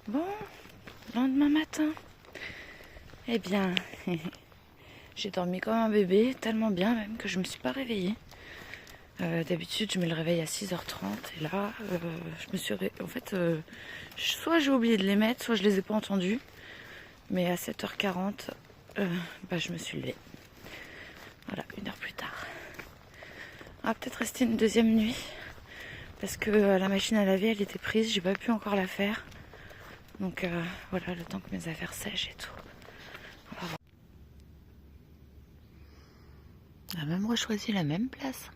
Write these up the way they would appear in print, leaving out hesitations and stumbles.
Bon, lendemain matin. Eh bien, j'ai dormi comme un bébé, tellement bien même que je me suis pas réveillée. D'habitude, je mets le réveil à 6h30 et là, je me suis en fait, soit j'ai oublié de les mettre, soit je les ai pas entendus. Mais à 7h40, je me suis levée. Voilà, 1 heure plus tard. On va peut-être rester une deuxième nuit parce que la machine à laver, elle était prise, j'ai pas pu encore la faire. Donc voilà, le temps que mes affaires sèchent et tout. On va voir. On a même rechoisi la même place.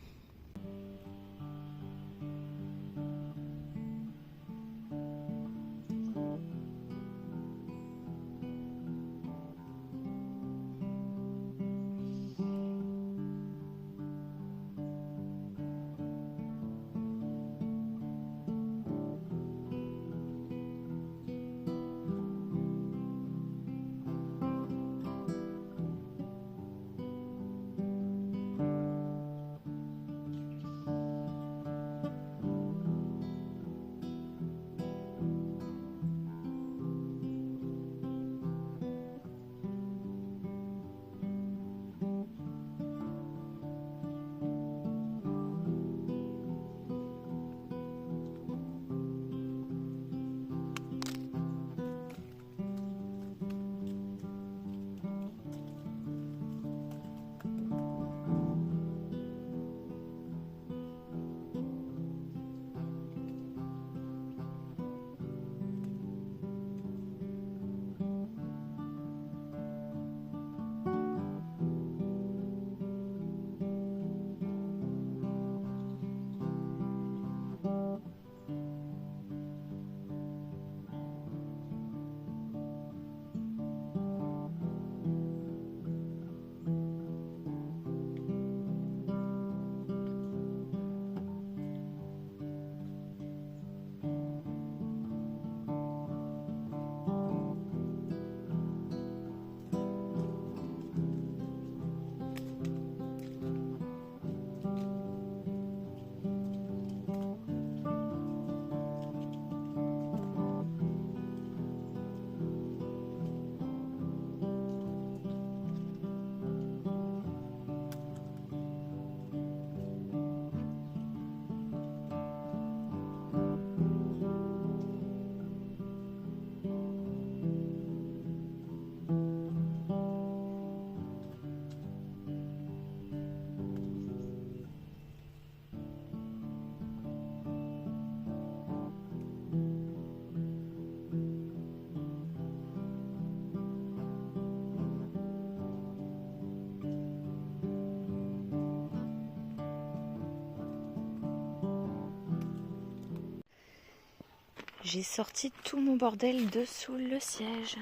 J'ai sorti tout mon bordel de sous le siège.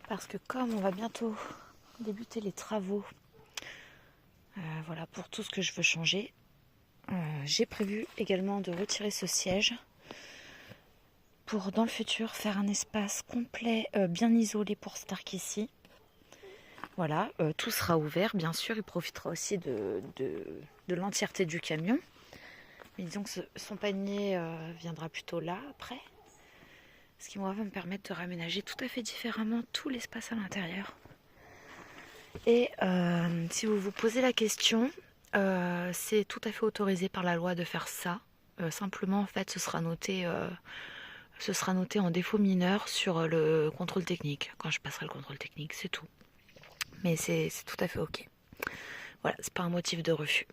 Parce que comme on va bientôt débuter les travaux, voilà pour tout ce que je veux changer, j'ai prévu également de retirer ce siège pour dans le futur faire un espace complet bien isolé pour Stark ici. Voilà, tout sera ouvert bien sûr, il profitera aussi de l'entièreté du camion. Mais disons que son panier viendra plutôt là après. Ce qui va me permettre de raménager tout à fait différemment tout l'espace à l'intérieur. Et si vous vous posez la question, c'est tout à fait autorisé par la loi de faire ça. Simplement, en fait, ce sera noté en défaut mineur sur le contrôle technique. Quand je passerai le contrôle technique, c'est tout. Mais c'est tout à fait ok. Voilà, c'est pas un motif de refus.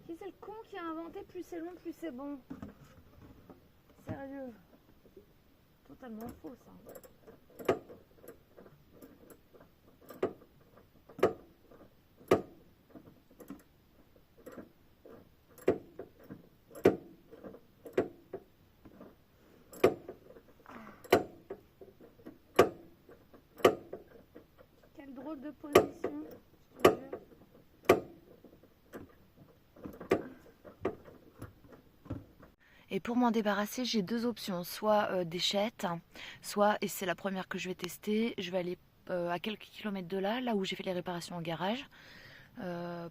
Qui c'est le con qui a inventé plus c'est long, plus c'est bon? Sérieux. Totalement faux ça. Quelle drôle de position, je te jure. Et pour m'en débarrasser, j'ai deux options. Soit des chètes, soit, et c'est la première que je vais tester, je vais aller à quelques kilomètres de là où j'ai fait les réparations au garage,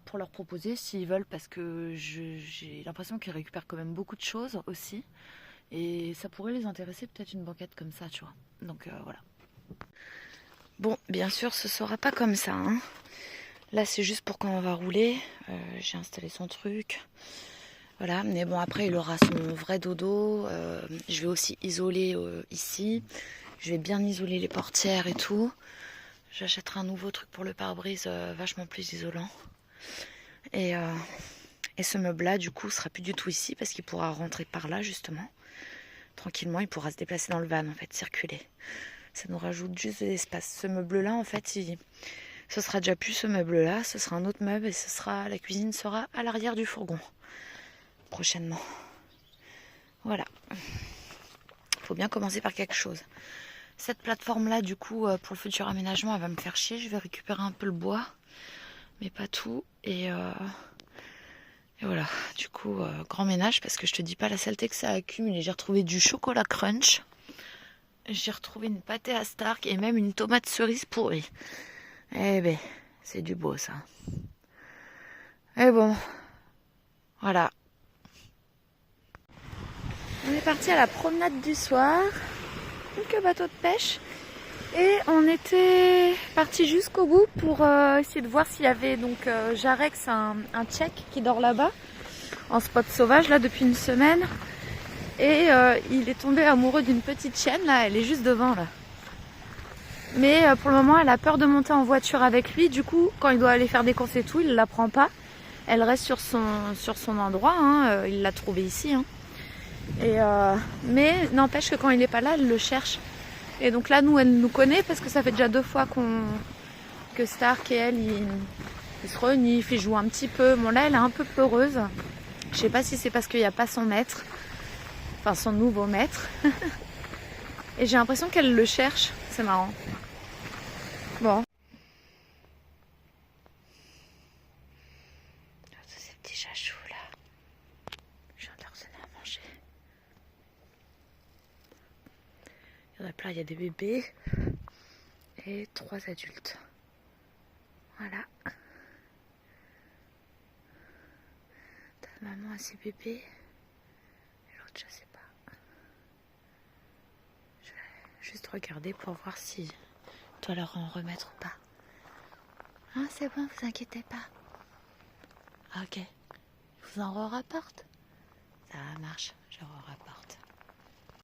pour leur proposer s'ils veulent, parce que j'ai l'impression qu'ils récupèrent quand même beaucoup de choses aussi. Et ça pourrait les intéresser, peut-être une banquette comme ça, tu vois. Donc voilà. Bon, bien sûr, ce sera pas comme ça, hein. Là, c'est juste pour quand on va rouler. J'ai installé son truc. Voilà, mais bon, après, il aura son vrai dodo. Je vais aussi isoler ici. Je vais bien isoler les portières et tout. J'achèterai un nouveau truc pour le pare-brise vachement plus isolant. Et ce meuble-là, du coup, sera plus du tout ici parce qu'il pourra rentrer par là, justement. Tranquillement, il pourra se déplacer dans le van, en fait, circuler. Ça nous rajoute juste de l'espace. Ce meuble-là, en fait, ce sera déjà plus ce meuble-là. Ce sera un autre meuble et la cuisine sera à l'arrière du fourgon. Prochainement. Voilà. Faut bien commencer par quelque chose. Cette plateforme-là, du coup, pour le futur aménagement, elle va me faire chier. Je vais récupérer un peu le bois, mais pas tout. Et voilà, du coup, grand ménage, parce que je te dis pas la saleté que ça a accumulé. J'ai retrouvé du chocolat crunch. J'ai retrouvé une pâtée à Stark et même une tomate cerise pourrie. Eh ben, c'est du beau, ça. Et bon, voilà. On est parti à la promenade du soir. Quelques bateaux de pêche. Et on était parti jusqu'au bout pour essayer de voir s'il y avait donc Jarex, un tchèque qui dort là-bas, en spot sauvage là depuis une semaine. Et il est tombé amoureux d'une petite chienne là, elle est juste devant là. Mais pour le moment elle a peur de monter en voiture avec lui, du coup quand il doit aller faire des courses et tout, il la prend pas. Elle reste sur son endroit, hein, il l'a trouvée ici. Hein. Et mais n'empêche que quand il n'est pas là, elle le cherche. Et donc là, nous, elle nous connaît parce que ça fait déjà 2 fois que Stark et elle, ils se reniflent, ils jouent un petit peu. Bon là, elle est un peu peureuse. Je sais pas si c'est parce qu'il n'y a pas son maître, enfin son nouveau maître. Et j'ai l'impression qu'elle le cherche. C'est marrant. Bon. Tous ces petits chachous là. Je viens de leur donner à manger. Il y en a plein, il y a des bébés et 3 adultes. Voilà. Ta maman a ses bébés et l'autre, je sais pas. Je vais juste regarder pour voir si je dois leur en remettre ou pas. Ah, c'est bon, vous inquiétez pas. Ok. Je vous en rapporte. Ça marche, je rapporte.